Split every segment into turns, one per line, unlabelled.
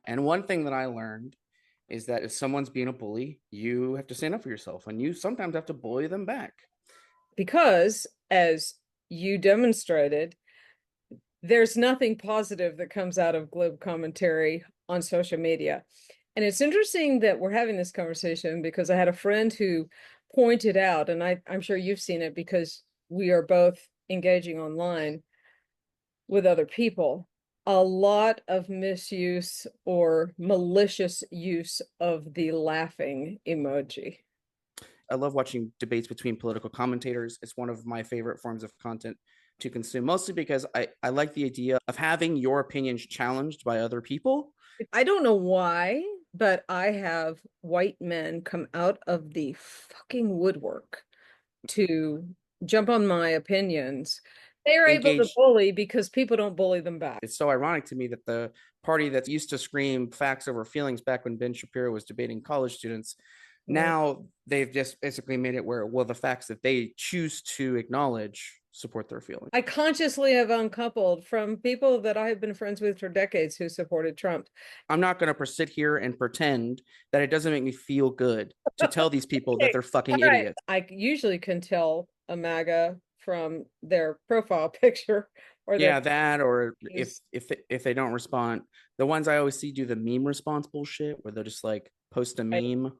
And one thing that I learned is that if someone's being a bully, you have to stand up for yourself, and you sometimes have to bully them back.
Because, as you demonstrated, there's nothing positive that comes out of glib commentary on social media. And it's interesting that we're having this conversation because I had a friend who pointed out, and I'm sure you've seen it because we are both engaging online with other people, a lot of misuse or malicious use of the laughing emoji.
I love watching debates between political commentators. It's one of my favorite forms of content to consume, mostly because I like the idea of having your opinions challenged by other people.
I don't know why, but I have white men come out of the fucking woodwork to jump on my opinions. They're able to
Engage.
bully because people don't bully them back.
It's so ironic to me that the party that used to scream facts over feelings back when Ben Shapiro was debating college students,
Mm.
now they've just basically made it where, well, the facts that they choose to acknowledge support their feelings.
I consciously have uncoupled from people that I have been friends with for decades who supported Trump.
I'm not going to sit here and pretend that it doesn't make me feel good to tell these people that
Okay.
they're fucking
All right.
idiots.
I usually can tell a MAGA from their profile picture or their
Yeah, that, or
face.
if they don't respond, the ones I always see do the meme response bullshit where they'll just like post a meme.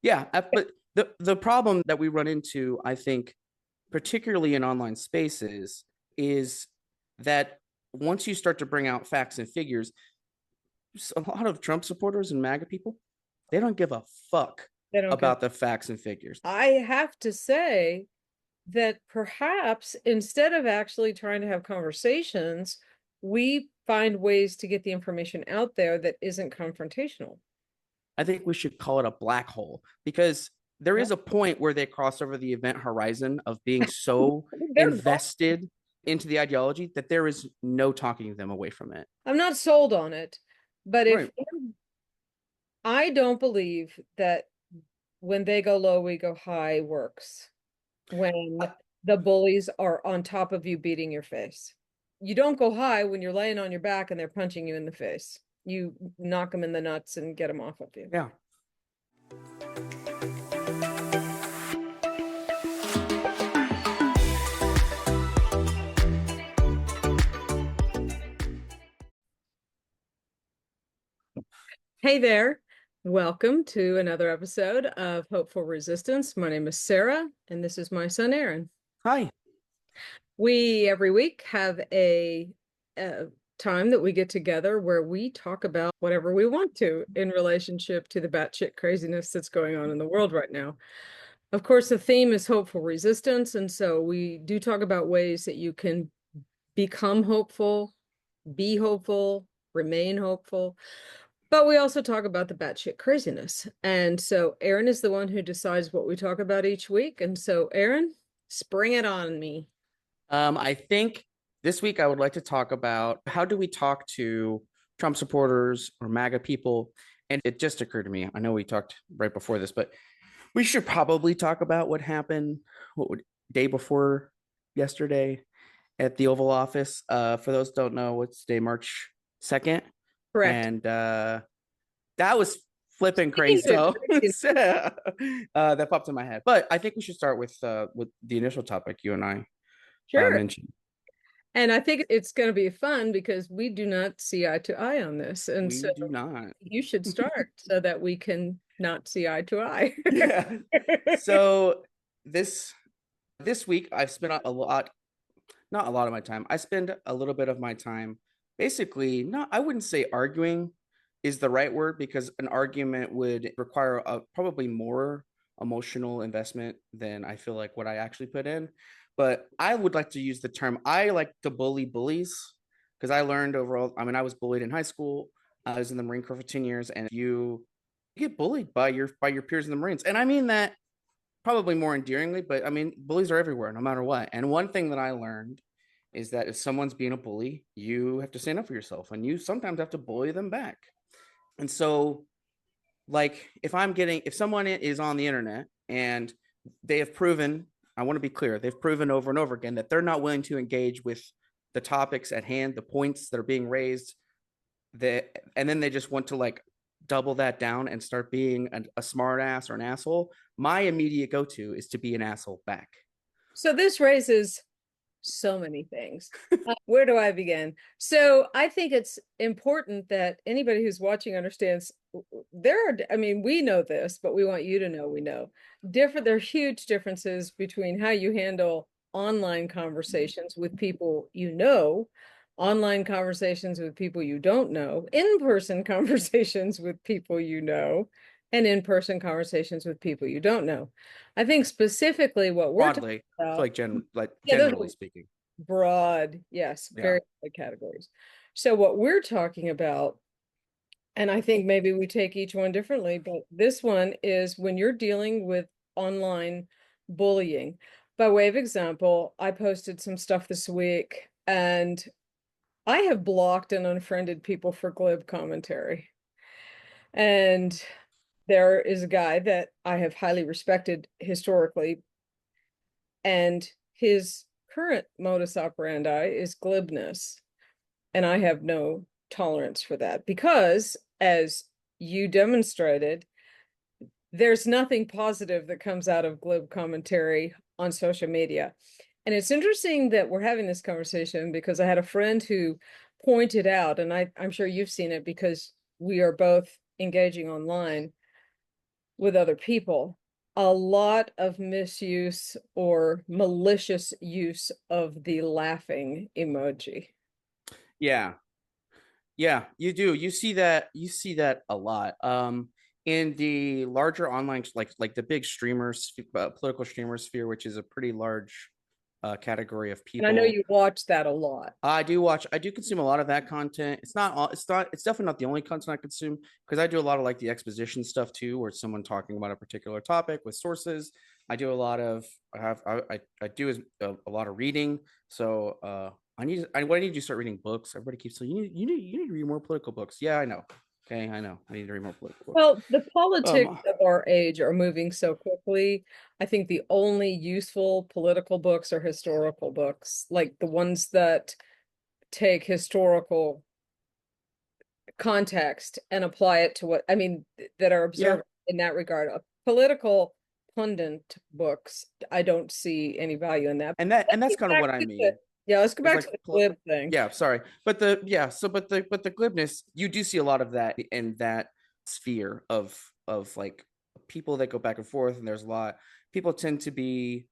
Yeah, but the problem that we run into, I think, particularly in online spaces, is that once you start to bring out facts and figures, a lot of Trump supporters and MAGA people, they don't give a fuck
They don't give.
about the facts and figures.
I have to say that perhaps instead of actually trying to have conversations, we find ways to get the information out there that isn't confrontational.
I think we should call it a black hole, because there
Well,
is a point where they cross over the event horizon of being so
they're gone.
invested into the ideology that there is no talking them away from it.
I'm not sold on it, but if
Right.
I don't believe that when they go low, we go high works. When the bullies are on top of you beating your face. You don't go high when you're laying on your back and they're punching you in the face. You knock them in the nuts and get them off of you.
Yeah.
Hey there. Welcome to another episode of Hopeful Resistance. My name is Sarah, and this is my son, Aaron.
Hi.
We every week have a time that we get together where we talk about whatever we want to in relationship to the batshit craziness that's going on in the world right now. Of course, the theme is hopeful resistance, and so we do talk about ways that you can become hopeful, be hopeful, remain hopeful. But we also talk about the batshit craziness. And so Aaron is the one who decides what we talk about each week. And so, Aaron, spring it on me.
I think this week I would like to talk about how do we talk to Trump supporters or MAGA people. And it just occurred to me, I know we talked right before this, but we should probably talk about what happened day before yesterday at the Oval Office. For those who don't know, what's today, March 2nd?
Correct.
And that was flipping crazy.
Speaking of
So
craziness,
that popped in my head. But I think we should start with the initial topic you and I
sure.
mentioned.
And I think it's going to be fun because we do not see eye to eye on this. And so
We do not.
you should start so that we can not see eye to eye.
Yeah. So this week I've spent a lot, not a lot of my time. I spend a little bit of my time basically not, I wouldn't say arguing is the right word, because an argument would require probably more emotional investment than I feel like what I actually put in. But I would like to use the term, I like to bully bullies, because I learned overall, I mean, I was bullied in high school. I was in the Marine Corps for 10 years, and you get bullied by your peers in the Marines. And I mean that probably more endearingly, but I mean, bullies are everywhere, no matter what. And one thing that I learned is that if someone's being a bully, you have to stand up for yourself, and you sometimes have to bully them back. And so, like, if someone is on the internet and they have proven, I want to be clear, they've proven over and over again that they're not willing to engage with the topics at hand, the points that are being raised, and then they just want to like double that down and start being a smart ass or an asshole. My immediate go-to is to be an asshole back.
So this raises so many things. Where do I begin? So I think it's important that anybody who's watching understands I mean, we know this, but we want you to know we know. There are huge differences between how you handle online conversations with people you know, online conversations with people you don't know, in-person conversations with people you know, and in-person conversations with people you don't know. I think specifically what we're talking
Broadly,
about,
like
yeah, those
generally speaking.
broad, yes,
Yeah.
very broad categories. So what we're talking about, and I think maybe we take each one differently, but this one is when you're dealing with online bullying. By way of example, I posted some stuff this week and I have blocked and unfriended people for glib commentary. And there is a guy that I have highly respected historically, and his current modus operandi is glibness. And I have no tolerance for that because, as you demonstrated, there's nothing positive that comes out of glib commentary on social media. And it's interesting that we're having this conversation because I had a friend who pointed out, and I'm sure you've seen it because we are both engaging online with other people, a lot of misuse or malicious use of the laughing emoji.
Yeah. Yeah, you do. You see that a lot. In the larger online, like the big streamers, political streamer sphere, which is a pretty large category of
And I know
people.
you watch that a lot.
I do consume a lot of that content. It's definitely not the only content I consume because I do a lot of like the exposition stuff too, where it's someone talking about a particular topic with sources. I do a lot of, I do a lot of reading. So, what I need to do start reading books. Everybody keeps saying, you need to read more political books. Yeah, I know. Okay. I know. I need to read more political books.
Well, the politics
Um,
of our age are moving so quickly. I think the only useful political books are historical books, like the ones that take historical context and apply it to what, I mean, that are
yeah.
observant in that regard. Political pundit books, I don't see any value in that.
And that's kind of what I mean.
Yeah, let's go
Is
back
like
to the glib thing.
yeah, sorry, but the glibness, you do see a lot of that in that sphere of like people that go back and forth, and there's a lot. People tend to be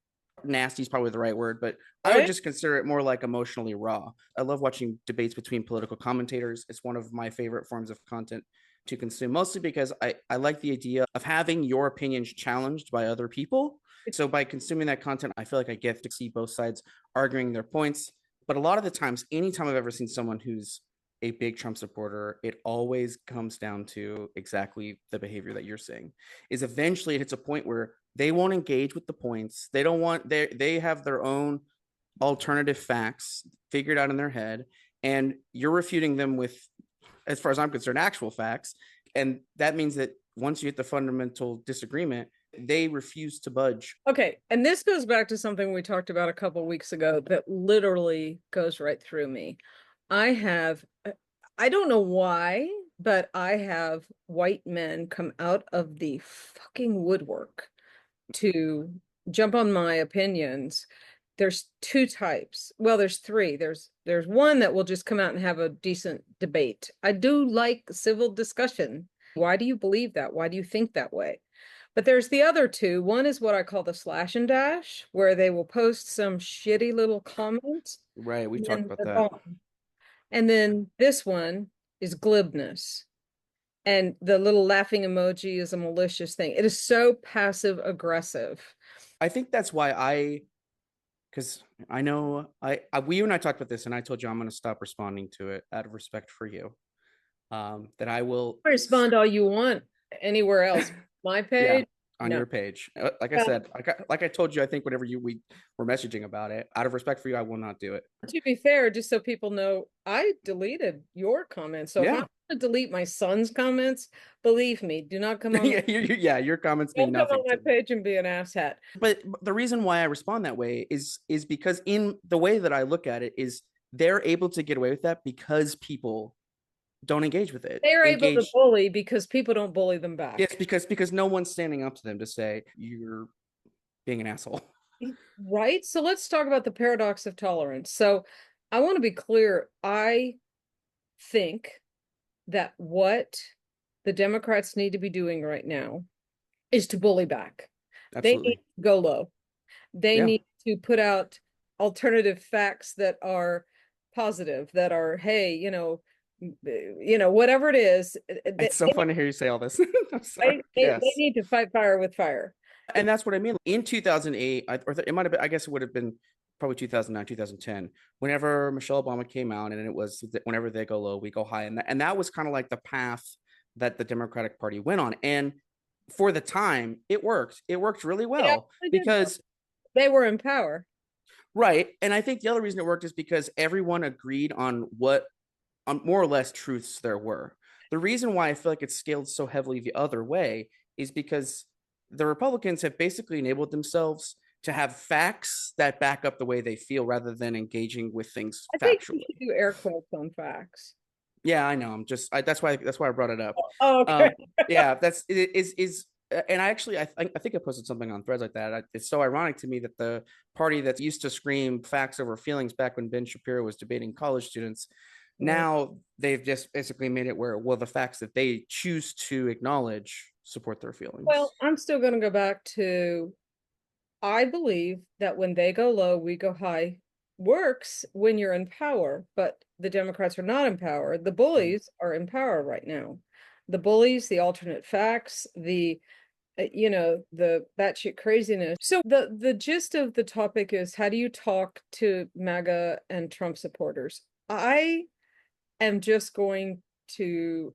nasty is probably the right word, but I would
Right?
just consider it more like emotionally raw. I love watching debates between political commentators. It's one of my favorite forms of content to consume, mostly because I like the idea of having your opinions challenged by other people. So by consuming that content, I feel like I get to see both sides arguing their points. But a lot of the times, anytime I've ever seen someone who's a big Trump supporter, it always comes down to exactly the behavior that you're saying. Is eventually it hits a point where they won't engage with the points. They don't want they have their own alternative facts figured out in their head, and you're refuting them with, as far as I'm concerned, actual facts. And that means that once you hit the fundamental disagreement, they refuse to budge.
Okay, and this goes back to something we talked about a couple weeks ago that literally goes right through me. I have, I don't know why, but I have white men come out of the fucking woodwork to jump on my opinions. There's two types. Well, there's three. There's one that will just come out and have a decent debate. I do like civil discussion. Why do you believe that? Why do you think that way? But there's the other two. One is what I call the slash and dash, where they will post some shitty little comments.
Right, we
And
talked
then
about
they're
that.
gone. And then this one is glibness. And the little laughing emoji is a malicious thing. It is so passive aggressive.
I think that's why because I know we you and I talked about this, and I told you I'm going to stop responding to it out of respect for you. That I will
Respond all you want anywhere else. My
yeah,
page,
on
no.
your page. Like I said, like I told you, I think whenever we were messaging about it, out of respect for you, I will not do it.
To be fair, just so people know, I deleted your comments. So if I'm
Yeah.
going to delete my son's comments, believe me, do not come on.
Yeah, your comments mean
Don't come on
nothing
my
to me.
page and be an asshat.
But the reason why I respond that way is because in the way that I look at it is they're able to get away with that because people don't engage with it.
They're able to
Engage.
bully because people don't bully them back.
Yes, because no one's standing up to them to say you're being an asshole.
Right? So let's talk about the paradox of tolerance. So I want to be clear. I think that what the Democrats need to be doing right now is to bully back. They need
Absolutely.
to go low. They
Yeah.
need to put out alternative facts that are positive, that are, hey, whatever it is,
It's so fun to hear you say all this. I'm sorry.
they
Yes.
need to fight fire with fire.
And that's what I mean. In 2008, it might have been, I guess it would have been probably 2009, 2010, whenever Michelle Obama came out, and it was whenever they go low, we go high. And that was kind of like the path that the Democratic Party went on. And for the time, it worked. It worked really
It
well
actually did work.
because,
They were in power.
right. And I think the other reason it worked is because everyone agreed on what, on more or less truths there were. The reason why I feel like it's scaled so heavily the other way is because the Republicans have basically enabled themselves to have facts that back up the way they feel rather than engaging with things
I think you
factually.
should do air quotes on facts.
Yeah, I know. That's why I brought it up.
Oh, okay.
Yeah, that's it is. And I think I posted something on threads like that. It's so ironic to me that the party that used to scream facts over feelings back when Ben Shapiro was debating college students, now they've just basically made it where, well, the facts that they choose to acknowledge support their feelings.
Well, I'm still going to go back to, I believe that when they go low, we go high works when you're in power, but the Democrats are not in power. The bullies are in power right now. The bullies, the alternate facts, the batshit craziness. So the gist of the topic is, how do you talk to MAGA and Trump supporters? I am just going to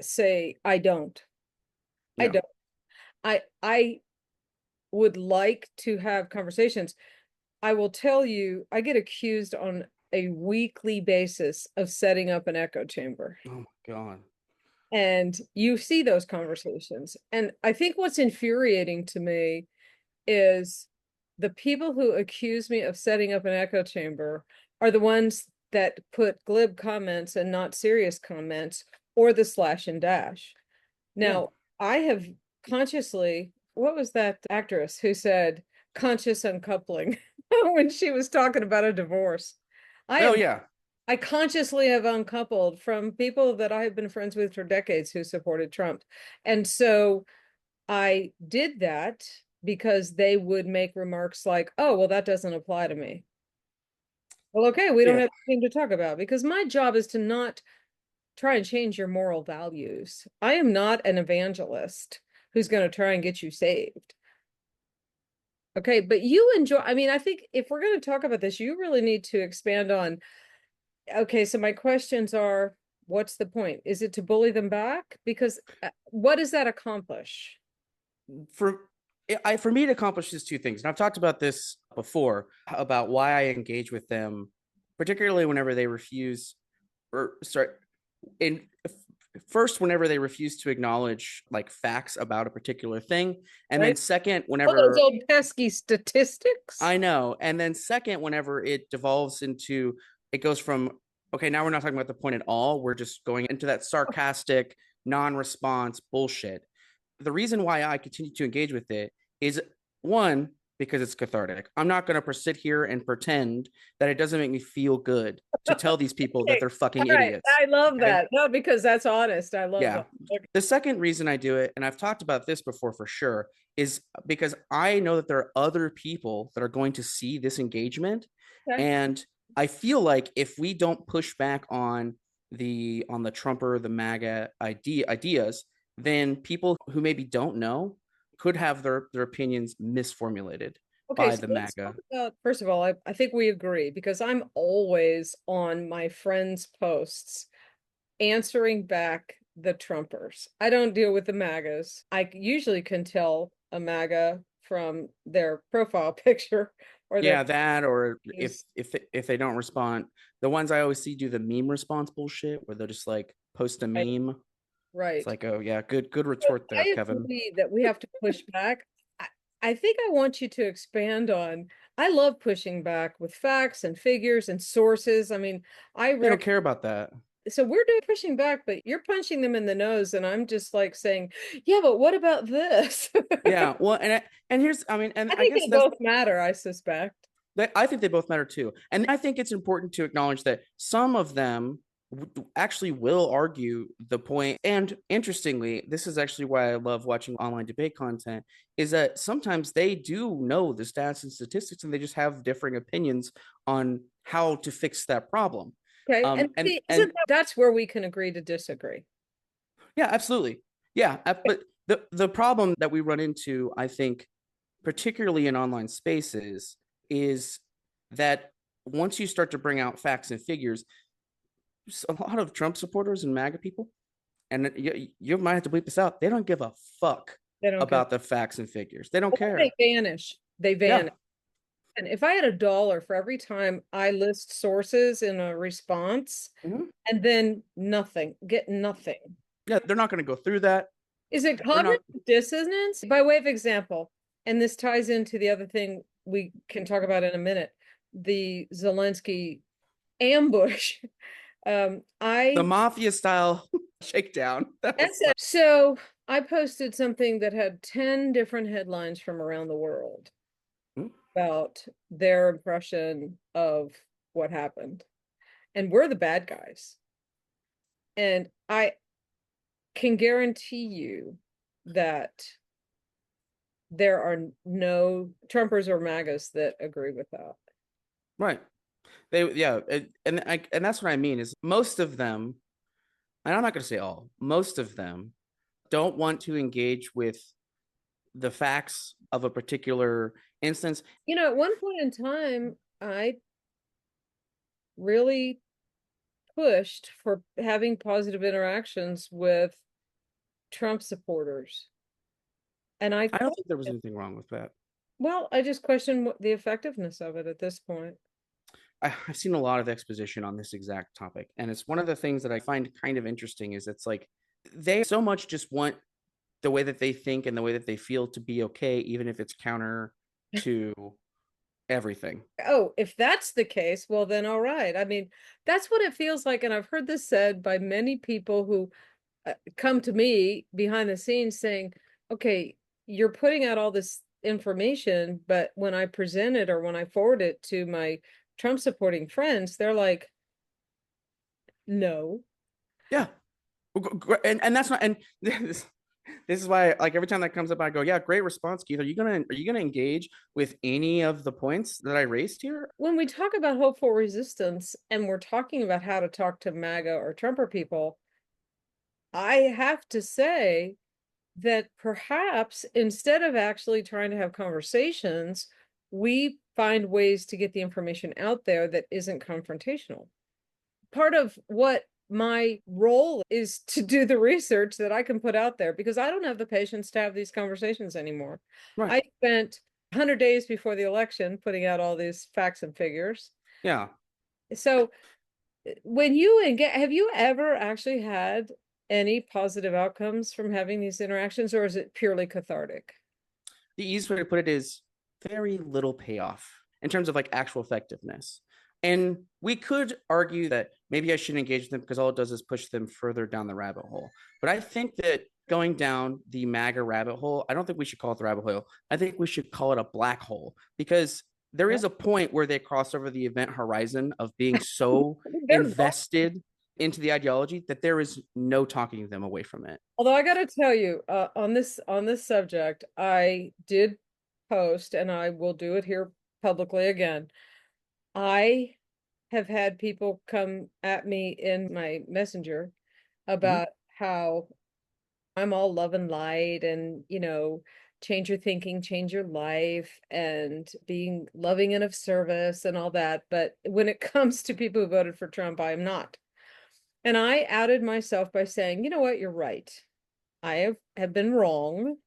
say I don't. I
Yeah.
don't. I would like to have conversations. I will tell you, I get accused on a weekly basis of setting up an echo chamber.
Oh my God.
And you see those conversations. And I think what's infuriating to me is the people who accuse me of setting up an echo chamber are the ones that put glib comments and not serious comments, or the slash and dash. Now, I have consciously, what was that actress who said conscious uncoupling when she was talking about a divorce? I
Oh
have
yeah.
I consciously have uncoupled from people that I have been friends with for decades who supported Trump. And so I did that because they would make remarks like, oh, well, that doesn't apply to me. Well, okay, we don't
Yeah.
have anything to talk about, because my job is to not try and change your moral values. I am not an evangelist who's going to try and get you saved. Okay, but you enjoy, I mean, I think if we're going to talk about this, you really need to expand on, okay, so my questions are, what's the point? Is it to bully them back? Because what does that accomplish?
For me, it accomplishes two things, and I've talked about this before about why I engage with them, particularly whenever they refuse, or start in first whenever they refuse to acknowledge like facts about a particular thing, and then
Right?
second
Oh, those
whenever,
old pesky statistics.
I know, and then second whenever it devolves into, it goes from, okay, now we're not talking about the point at all, we're just going into that sarcastic non-response bullshit. The reason why I continue to engage with it is, one, because it's cathartic. I'm not going to sit here and pretend that it doesn't make me feel good to tell these people that
Okay.
they're fucking
All right.
idiots.
I love
Okay.
that. No, because that's honest. I love
Yeah.
that. Okay.
The second reason I do it, and I've talked about this before for sure, is because I know that there are other people that are going to see this engagement.
Okay.
And I feel like if we don't push back on the Trumper, the MAGA ideas, then people who maybe don't know could have their opinions misformulated
Okay,
by
so
the
let's talk
MAGA.
about, first of all, I think we agree, because I'm always on my friends' posts answering back the Trumpers. I don't deal with the MAGAs. I usually can tell a MAGA from their profile picture or their
Yeah, that, or if
views.
if they don't respond, the ones I always see do the meme response bullshit where they'll just like post a
Right.
meme. It's
Right.
like, oh yeah, good
So
retort there,
I
Kevin.
agree that we have to push back. I, I think I want you to expand on, I love pushing back with facts and figures and sources. I mean, I
They don't
read,
care about that.
So we're doing pushing back, but you're punching them in the nose, and I'm just like saying, yeah, but what about this?
Yeah, well, and here's, I mean, and
I
I
think
guess
they
that's,
both matter, I suspect.
I think they both matter too. And I think it's important to acknowledge that some of them actually will argue the point. And interestingly, this is actually why I love watching online debate content, is that sometimes they do know the stats and statistics and they just have differing opinions on how to fix that problem.
Okay. And see, isn't that's where we can agree to disagree?
Yeah, absolutely. Yeah, but the problem that we run into, I think, particularly in online spaces, is that once you start to bring out facts and figures, a lot of Trump supporters and MAGA people, and you might have to bleep this out, they don't give a fuck
They don't
about the facts and figures. They don't care.
They vanish. They
Yeah.
vanish. And if I had $1 for every time I list sources in a response
Mhm.
and then nothing, get nothing.
Yeah, they're not going to go through that.
Is it
They're not.
cognitive dissonance? By way of example, and this ties into the other thing we can talk about in a minute, the Zelensky ambush.
The
I
mafia style shakedown. That was
so I posted something that had 10 different headlines from around the world
Mhm.
about their impression of what happened. And we're the bad guys. And I can guarantee you that there are no Trumpers or MAGAs that agree with that.
Right. They, yeah, and that's what I mean is most of them, and I'm not going to say all, most of them don't want to engage with the facts of a particular instance.
You know, at one point in time, I really pushed for having positive interactions with Trump supporters. And
I don't think there was anything wrong with that.
well, I just question what the effectiveness of it at this point.
I've seen a lot of exposition on this exact topic, and it's one of the things that I find kind of interesting is it's like they so much just want the way that they think and the way that they feel to be okay, even if it's counter to everything.
Oh, if that's the case, well, then all right. I mean, that's what it feels like. And I've heard this said by many people who come to me behind the scenes saying, okay, you're putting out all this information, but when I present it or when I forward it to my Trump supporting friends, they're like, no.
Yeah, and that's not, and this is why, like, every time that comes up, I go, yeah, great response, Keith. Are you gonna engage with any of the points that I raised here?
When we talk about hopeful resistance and we're talking about how to talk to MAGA or Trumper people, I have to say that perhaps instead of actually trying to have conversations, we find ways to get the information out there that isn't confrontational. Part of what my role is to do the research that I can put out there because I don't have the patience to have these conversations anymore.
Right.
I spent 100 days before the election putting out all these facts and figures.
Yeah.
So when you have you ever actually had any positive outcomes from having these interactions, or is it purely cathartic?
The easiest way to put it is very little payoff in terms of like actual effectiveness. And we could argue that maybe I shouldn't engage with them because all it does is push them further down the rabbit hole. But I think that going down the MAGA rabbit hole, I don't think we should call it the rabbit hole. I think we should call it a black hole because there is a point where they cross over the event horizon of being so invested into the ideology that there is no talking them away from it.
Although I got to tell you, on this subject, I did post, and I will do it here publicly again. I have had people come at me in my messenger about how I'm all love and light and, change your thinking, change your life, and being loving and of service and all that. But when it comes to people who voted for Trump, I am not. And I outed myself by saying, you know what, you're right. I have been wrong.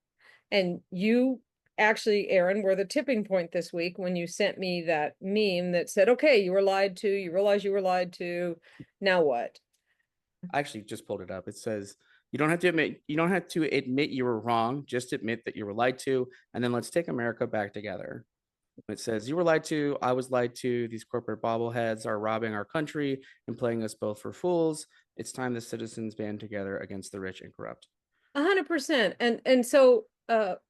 And you actually, Aaron, were the tipping point this week when you sent me that meme that said, okay, you were lied to, you realize you were lied to. Now what?
I actually just pulled it up. It says you don't have to admit you were wrong, just admit that you were lied to, and then let's take America back together. It says you were lied to, I was lied to, these corporate bobbleheads are robbing our country and playing us both for fools. It's time the citizens band together against the rich and corrupt.
100%. And so,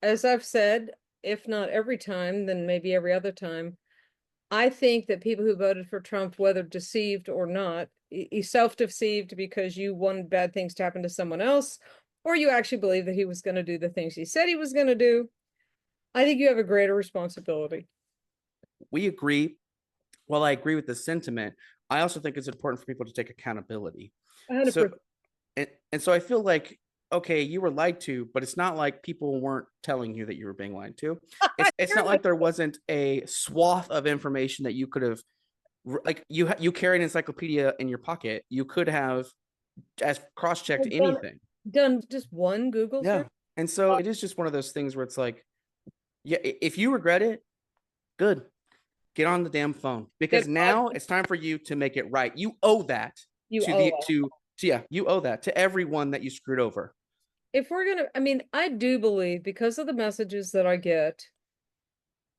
as I've said, if not every time, then maybe every other time, I think that people who voted for Trump, whether deceived or not, you self-deceived because you wanted bad things to happen to someone else, or you actually believe that he was going to do the things he said he was going to do, I think you have a greater responsibility.
We agree. While I agree with the sentiment, I also think it's important for people to take accountability.
100%.
So, and so I feel like, okay, you were lied to, but it's not like people weren't telling you that you were being lied to. It's not like there wasn't a swath of information that you could have, like you carry an encyclopedia in your pocket. You could have as cross-checked anything.
Done just one Google
Yeah.
search.
And so it is just one of those things where it's like, yeah, if you regret it, good. Get on the damn phone, because now it's time for you to make it right. You owe that
You
to
owe
the
us.
yeah, you owe that to everyone that you screwed over.
If we're gonna, I mean, I do believe, because of the messages that I get,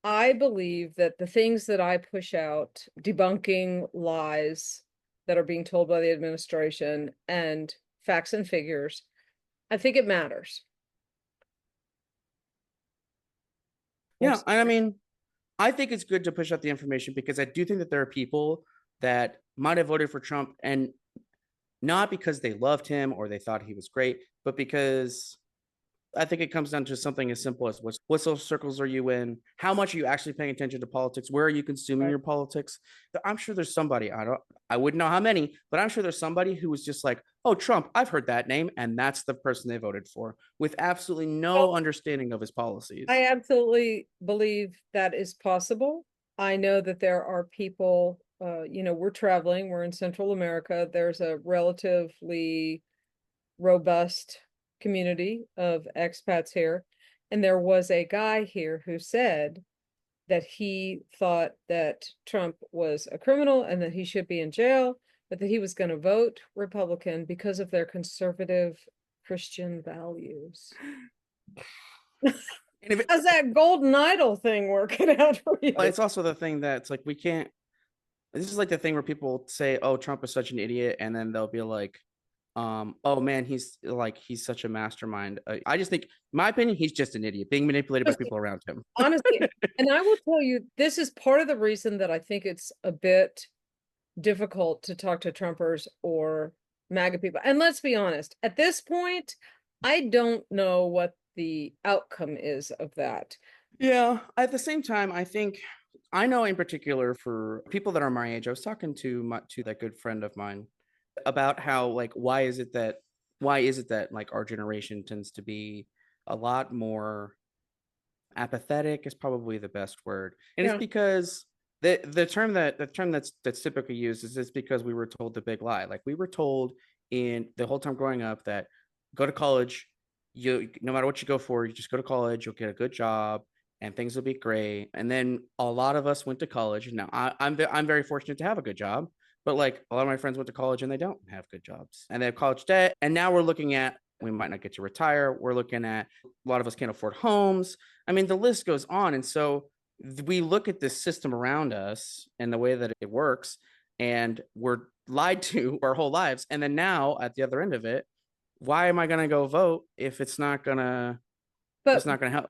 I believe that the things that I push out, debunking lies that are being told by the administration and facts and figures, I think it matters.
Yeah, and I mean, I think it's good to push out the information, because I do think that there are people that might have voted for Trump, and not because they loved him or they thought he was great, but because I think it comes down to something as simple as what social circles are you in? How much are you actually paying attention to politics? Where are you consuming your politics? I'm sure there's somebody, I wouldn't know how many, but I'm sure there's somebody who was just like, oh, Trump, I've heard that name, and that's the person they voted for, with absolutely no understanding of his policies.
I absolutely believe that is possible. I know that there are people, we're traveling, we're in Central America. There's a relatively robust community of expats here. And there was a guy here who said that he thought that Trump was a criminal and that he should be in jail, but that he was going to vote Republican because of their conservative Christian values. How's that golden idol thing working out for you?
It's also the thing that's like, we can't, this is like the thing where people say, oh, Trump is such an idiot, and then they'll be like, oh man, he's such a mastermind. I just think, my opinion, he's just an idiot being manipulated by people around him.
Honestly, and I will tell you, this is part of the reason that I think it's a bit difficult to talk to Trumpers or MAGA people. And let's be honest, at this point, I don't know what the outcome is of that.
Yeah, at the same time, I think, I know in particular for people that are my age, I was talking to that good friend of mine about how, like, why is it that like our generation tends to be a lot more apathetic, is probably the best word. And
Yeah.
it's because the term that's typically used is just because we were told the big lie. Like, we were told in the whole time growing up that go to college, you, no matter what you go for, you just go to college, you'll get a good job and things will be great. And then a lot of us went to college. Now I'm very fortunate to have a good job, but like, a lot of my friends went to college and they don't have good jobs and they have college debt. And now we're looking at, we might not get to retire. We're looking at, a lot of us can't afford homes. I mean, the list goes on. And so we look at this system around us and the way that it works, and we're lied to our whole lives. And then now at the other end of it, why am I going to go vote if it's not going to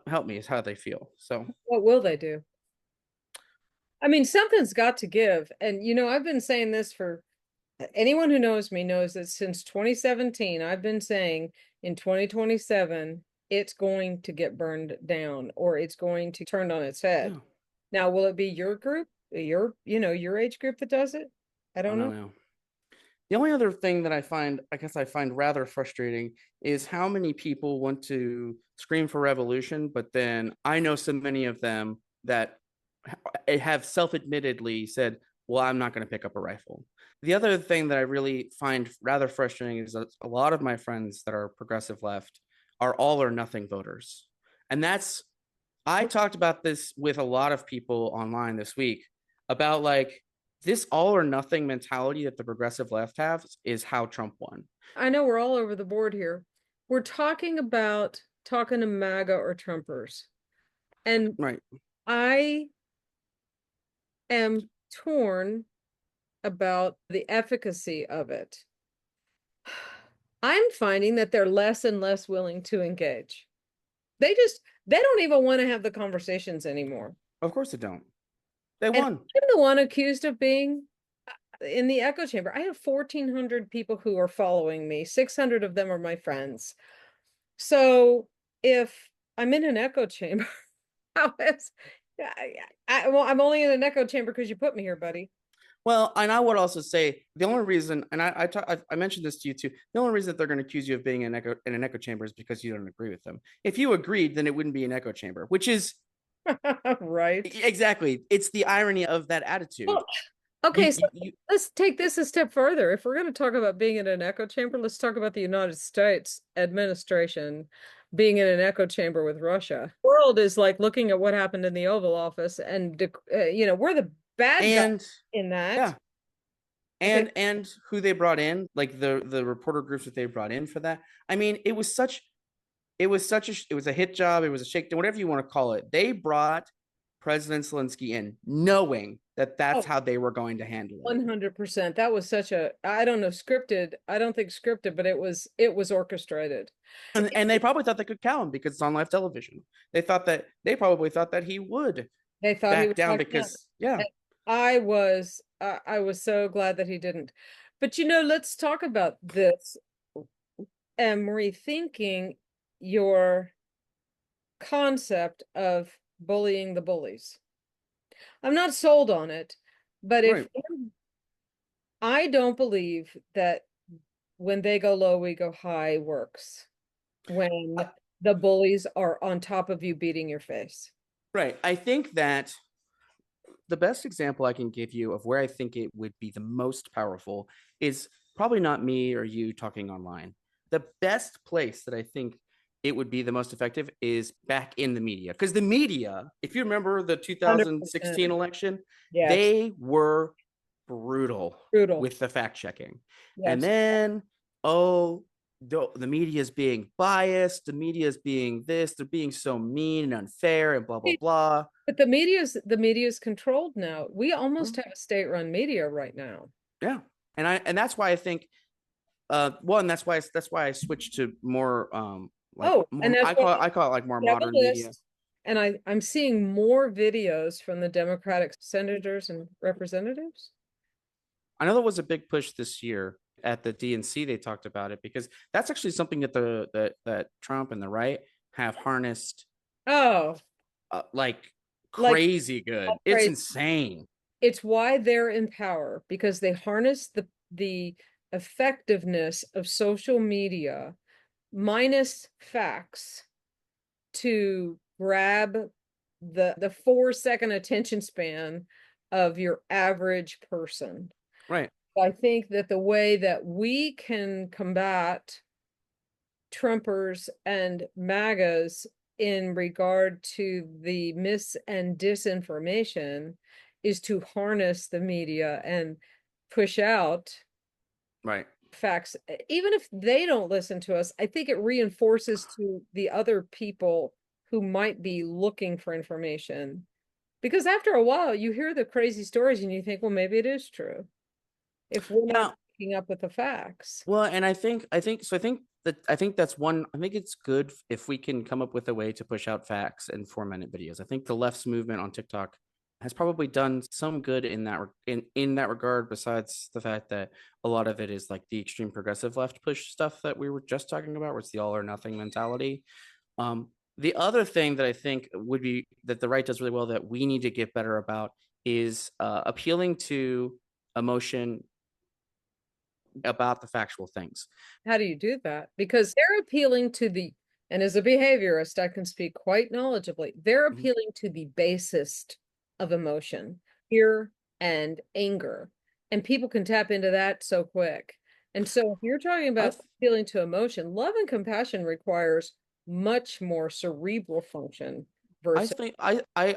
help me, is how they feel. So
what will they do? I mean, something's got to give. And, I've been saying this for anyone who knows me knows that since 2017, I've been saying in 2027, it's going to get burned down, or it's going to turn on its head. Yeah. Now, will it be your group, your age group that does it? I don't know.
The only other thing that I find rather frustrating is how many people want to scream for revolution, but then I know so many of them that have self-admittedly said, well, I'm not going to pick up a rifle. The other thing that I really find rather frustrating is that a lot of my friends that are progressive left are all or nothing voters. And I talked about this with a lot of people online this week about, like, this all or nothing mentality that the progressive left has is how Trump won.
I know we're all over the board here. We're talking to MAGA or Trumpers. And
right.
I am torn about the efficacy of it. I'm finding that they're less and less willing to engage. They don't even want to have the conversations anymore.
Of course they don't. They
And
won.
I'm the one accused of being in the echo chamber. I have 1,400 people who are following me. 600 of them are my friends. So if I'm in an echo chamber, how is, well, I'm only in an echo chamber because you put me here, buddy.
Well, and I would also say the only reason, and I mentioned this to you too, the only reason that they're going to accuse you of being in an echo chamber is because you don't agree with them. If you agreed, then it wouldn't be an echo chamber, which is
Right.
exactly. It's the irony of that attitude.
Well, okay, so
you
let's take this a step further. If we're going to talk about being in an echo chamber, let's talk about the United States administration being in an echo chamber with Russia. The world is like looking at what happened in the Oval Office, and we're the bad guy
and
in that.
yeah, and who they brought in, like the reporter groups that they brought in for that. I mean, it was a hit job. It was a shakedown, whatever you want to call it. They brought President Zelensky in, knowing that that's how they were going to handle it.
100%. That was such a, I don't know, scripted. I don't think scripted, but it was orchestrated.
And they probably thought they could cow him because it's on live television. They probably thought that he would
They thought he
back
was
down
back down.
because yeah.
I was so glad that he didn't. But let's talk about this and rethinking your concept of bullying the bullies. I'm not sold on it, but if
Right.
I don't believe that when they go low, we go high works when the bullies are on top of you beating your face.
Right. I think that the best example I can give you of where I think it would be the most powerful is probably not me or you talking online. The best place that I think it would be the most effective is back in the media. Because the media, if you remember the
100%.
2016 election,
Yes.
they were brutal
Brutal.
with the fact checking. And
Yes.
then, the media is being biased. The media is being this. They're being so mean and unfair and blah, blah, blah.
But the media's controlled now. We almost have a state-run media right now.
Yeah. And that's why I think and that's why I switched to more
And that's what
I call it like more
we have a
modern media.
list. And I'm seeing more videos from the Democratic senators and representatives.
I know there was a big push this year at the DNC. They talked about it because that's actually something that that Trump and the right have harnessed
Oh,
like
like
crazy good. It's
crazy.
insane.
It's why they're in power, because they harness the effectiveness of social media minus facts to grab the 4-second attention span of your average person.
Right.
I think that the way that we can combat Trumpers and MAGAs in regard to the mis and disinformation is to harness the media and push out
Right.
facts. Even if they don't listen to us, I think it reinforces to the other people who might be looking for information. Because after a while, you hear the crazy stories and you think, well, maybe it is true. If we're not picking up with the facts.
Well, and I think that's one. I think it's good if we can come up with a way to push out facts in 4-minute videos. I think the left's movement on TikTok has probably done some good in that regard. Besides the fact that a lot of it is like the extreme progressive left push stuff that we were just talking about, where it's the all or nothing mentality. The other thing that I think would be that the right does really well that we need to get better about is appealing to emotion about the factual things.
How do you do that? Because they're appealing to and as a behaviorist, I can speak quite knowledgeably, they're appealing to the basest of emotion, fear and anger. And people can tap into that so quick. And so if you're talking about appealing to emotion, love and compassion requires much more cerebral function versus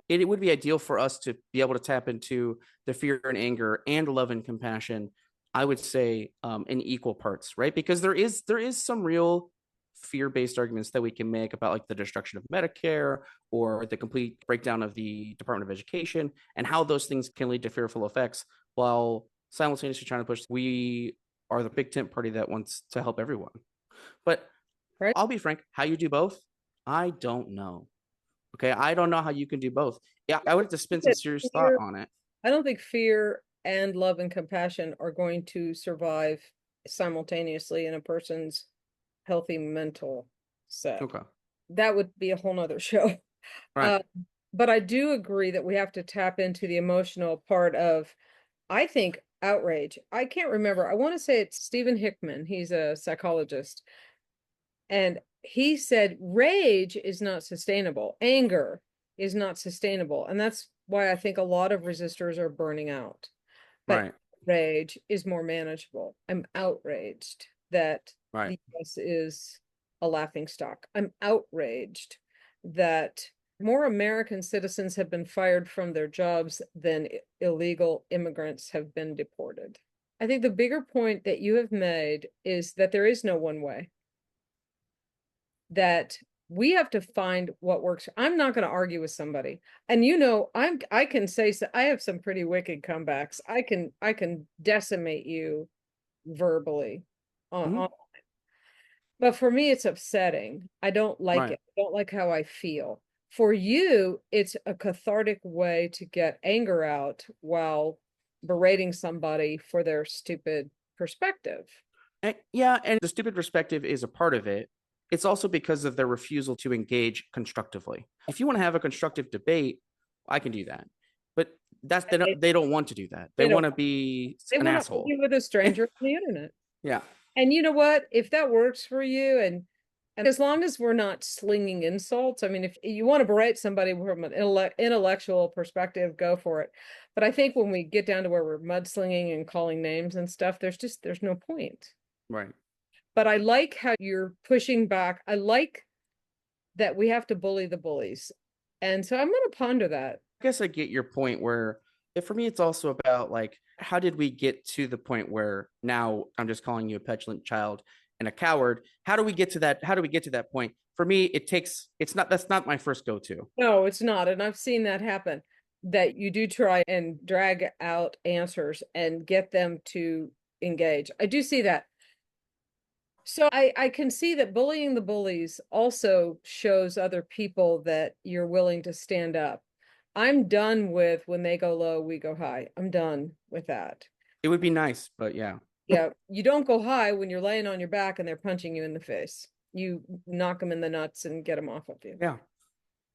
it would be ideal for us to be able to tap into the fear and anger and love and compassion, I would say, in equal parts, right? Because there is some real fear-based arguments that we can make about like the destruction of Medicare or the complete breakdown of the Department of Education and how those things can lead to fearful effects while simultaneously trying to push we are the big tent party that wants to help everyone. But
Right.
I'll be frank, how you do both, I don't know. Okay, I don't know how you can do both. Yeah, I would have to spend some
That
serious thought
fear,
on it.
I don't think fear and love and compassion are going to survive simultaneously in a person's healthy mental set.
Okay.
That would be a whole nother show.
Right.
Uh, but I do agree that we have to tap into the emotional part of, I think, outrage. I can't remember. I want to say it's Stephen Hickman. He's a psychologist. And he said rage is not sustainable. Anger is not sustainable. And that's why I think a lot of resistors are burning out. But
Right.
rage is more manageable. I'm outraged that
Right.
the US is a laughing stock. I'm outraged that more American citizens have been fired from their jobs than illegal immigrants have been deported. I think the bigger point that you have made is that there is no one way, that we have to find what works. I'm not going to argue with somebody. And I can say, so I have some pretty wicked comebacks. I can decimate you verbally
Mhm.
on, but for me it's upsetting. I don't like
Right.
it. I don't like how I feel. For you, it's a cathartic way to get anger out while berating somebody for their stupid perspective.
Yeah, and the stupid perspective is a part of it. It's also because of their refusal to engage constructively. If you want to have a constructive debate, I can do that. But they don't want to do that. They
They
want
don't.
to be
They
an
want to
asshole.
argue with a stranger on the internet.
Yeah.
And you know what? If that works for you, and as long as we're not slinging insults, I mean, if you want to berate somebody from an intellectual perspective, go for it. But I think when we get down to where we're mudslinging and calling names and stuff, there's no point.
Right.
But I like how you're pushing back. I like that we have to bully the bullies. And so I'm going to ponder that.
I guess I get your point where for me it's also about like how did we get to the point where now I'm just calling you a petulant child and a coward? How do we get to that? How do we get to that point? For me, it's not that's not my first go-to.
No, it's not. And I've seen that happen, that you do try and drag out answers and get them to engage. I do see that. So I can see that bullying the bullies also shows other people that you're willing to stand up. I'm done with when they go low, we go high. I'm done with that.
It would be nice, but yeah.
Yeah, you don't go high when you're laying on your back and they're punching you in the face. You knock them in the nuts and get them off of you.
Yeah.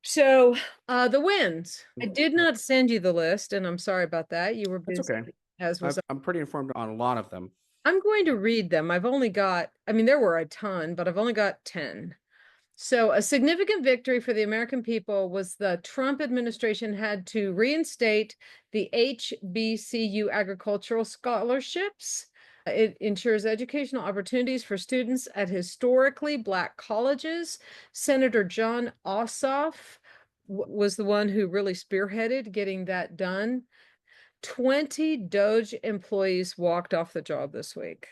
So, the wins. I did not send you the list, and I'm sorry about that. You were
That's
busy,
okay.
as was
I'm pretty informed on a lot of them.
I'm going to read them. I've only got, I mean, there were a ton, but I've only got 10. So, a significant victory for the American people was the Trump administration had to reinstate the HBCU agricultural scholarships. It ensures educational opportunities for students at historically Black colleges. Senator John Ossoff was the one who really spearheaded getting that done. 20 Doge employees walked off the job this week,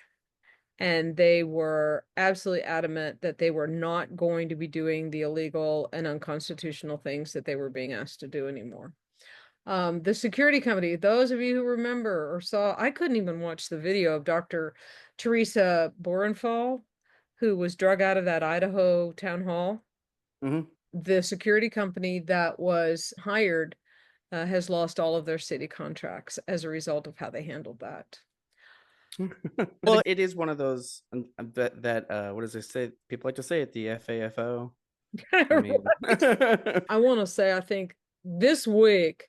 and they were absolutely adamant that they were not going to be doing the illegal and unconstitutional things that they were being asked to do anymore. The security company, those of you who remember or saw, I couldn't even watch the video of Dr. Teresa Borenfall, who was drug out of that Idaho town hall.
Mm-hmm.
The security company that was hired has lost all of their city contracts as a result of how they handled that.
Well, it is one of those that what does they say? People like to say it, the FAFO. I mean,
I want to say, I think this week,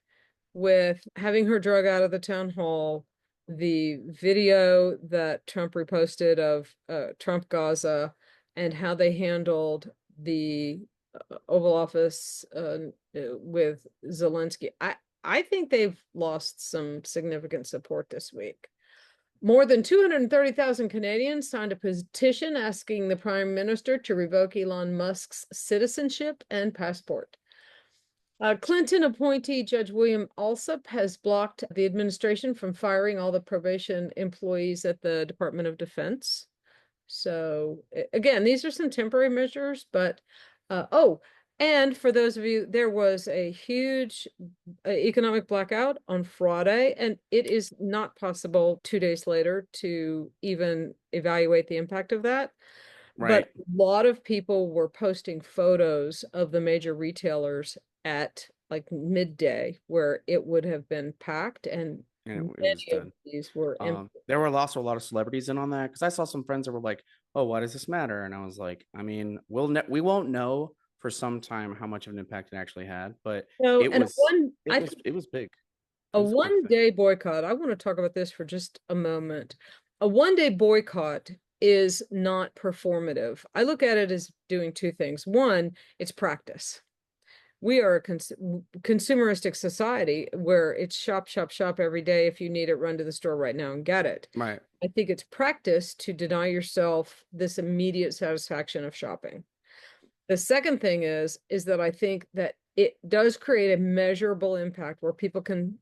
with having her drug out of the town hall, the video that Trump reposted of Trump Gaza, and how they handled the Oval Office with Zelensky, I think they've lost some significant support this week. More than 230,000 Canadians signed a petition asking the Prime Minister to revoke Elon Musk's citizenship and passport. Clinton appointee Judge William Alsup has blocked the administration from firing all the probation employees at the Department of Defense. So again, these are some temporary measures, but And for those of you, there was a huge economic blackout on Friday, and it is not possible 2 days later to even evaluate the impact of that. But
Right.
a lot of people were posting photos of the major retailers at like midday where it would have been packed, and
And it was
many of
done.
these were empty.
There were also a lot of celebrities in on that because I saw some friends that were like, "Oh, why does this matter?" And I was like, "I mean, we won't know for some time how much of an impact it actually had, but
So, and I think
it was big. It
a
was a big thing."
1 day boycott, I want to talk about this for just a moment. A 1 day boycott is not performative. I look at it as doing two things. One, it's practice. We are a consumeristic society where it's shop, shop, shop every day. If you need it, run to the store right now and get it.
Right.
I think it's practice to deny yourself this immediate satisfaction of shopping. The second thing is that I think that it does create a measurable impact where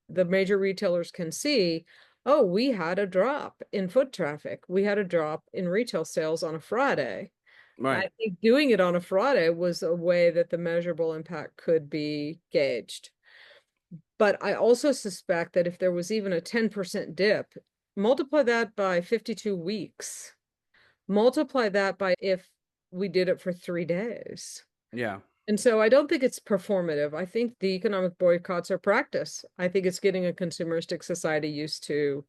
the major retailers can see, oh, we had a drop in foot traffic. We had a drop in retail sales on a Friday.
Right.
I think doing it on a Friday was a way that the measurable impact could be gauged. But I also suspect that if there was even a 10% dip, multiply that by 52 weeks, multiply that by if we did it for 3 days.
Yeah.
And so I don't think it's performative. I think the economic boycotts are practice. I think it's getting a consumeristic society used to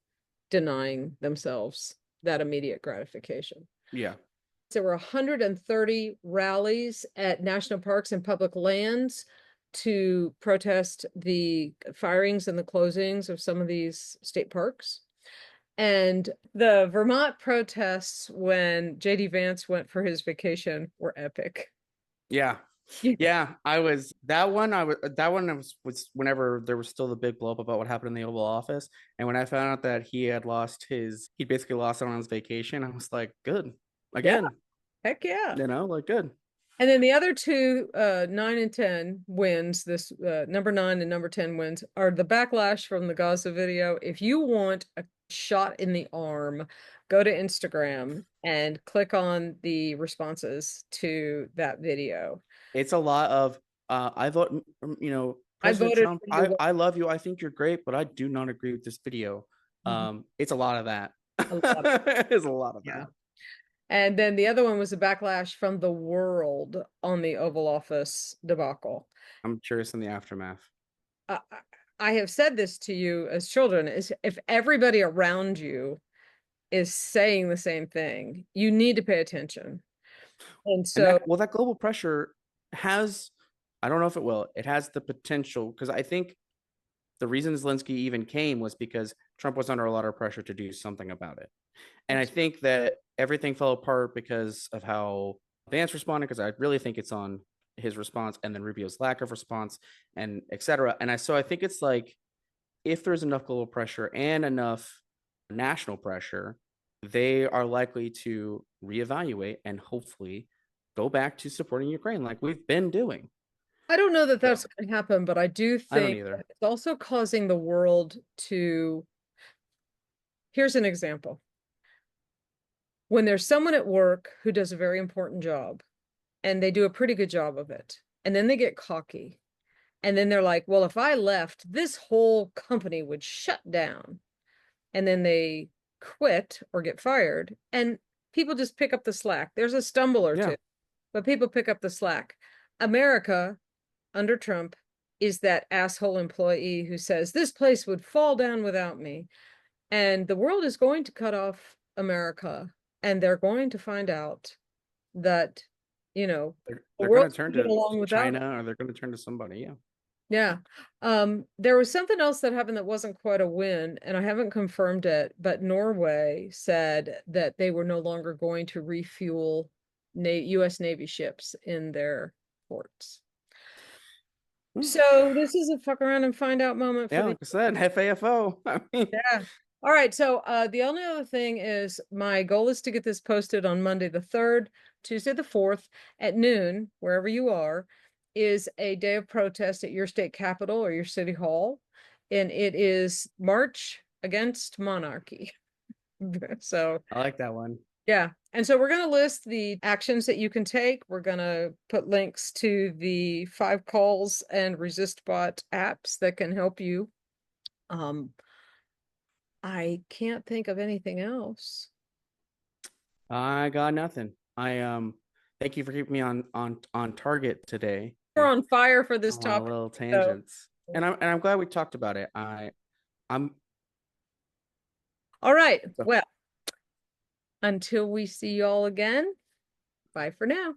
denying themselves that immediate gratification.
Yeah.
There were 130 rallies at national parks and public lands to protest the firings and the closings of some of these state parks. And the Vermont protests when JD Vance went for his vacation were epic.
Yeah. Yeah, that one was whenever there was still the big blow up about what happened in the Oval Office. And when I found out that he basically lost it on his vacation, I was like, good.
Yeah,
Again,
heck yeah.
like good.
And then the other two, 9 and 10 wins, this number 9 and number 10 wins, are the backlash from the Gaza video. If you want a shot in the arm, go to Instagram and click on the responses to that video.
It's a lot of I vote,
I
President
voted
Trump,
for you
I love you. I think you're great, but I do not agree with this video. It's a lot of that.
a lot.
It's a lot of
Yeah.
that.
And then the other one was a backlash from the world on the Oval Office debacle.
I'm curious in the aftermath.
I, I have said this to you as children, is if everybody around you is saying the same thing, you need to pay attention. And
And
so
that global pressure has, I don't know if it will, it has the potential, because I think the reason Zelensky even came was because Trump was under a lot of pressure to do something about it. And I think that everything fell apart because of how Vance responded, because I really think it's on his response and then Rubio's lack of response and etc. And I think it's like, if there's enough global pressure and enough national pressure, they are likely to reevaluate and hopefully go back to supporting Ukraine like we've been doing.
I don't know that
So,
that's going to happen, but I do
I don't
think
either.
it's also causing the world to. Here's an example. When there's someone at work who does a very important job and they do a pretty good job of it, and then they get cocky, and then they're like, well, if I left, this whole company would shut down. And then they quit or get fired, and people just pick up the slack. There's a stumble or
Yeah.
two, but people pick up the slack. America under Trump is that asshole employee who says this place would fall down without me. And the world is going to cut off America, and they're going to find out that, the
They're going
world's
to turn
going to get
to
along without them.
China, or they're going to turn to somebody. Yeah.
Yeah. There was something else that happened that wasn't quite a win, and I haven't confirmed it, but Norway said that they were no longer going to refuel US Navy ships in their ports. So this is a fuck around and find out moment for
Yeah,
the
like I said, FAFO. I mean,
yeah. All right. So the only other thing is my goal is to get this posted on Monday the 3rd, Tuesday the 4th at noon, wherever you are, is a day of protest at your state capitol or your city hall. And it is March Against Monarchy. So
I like that one.
yeah. And so we're going to list the actions that you can take. We're going to put links to the 5 calls and ResistBot apps that can help you. I can't think of anything else.
I got nothing. Thank you for keeping me on target today.
We're on fire for this
On a
topic.
little
So
tangents. And I'm glad we talked about it. I'm
all right.
So-
Well, until we see y'all again, bye for now.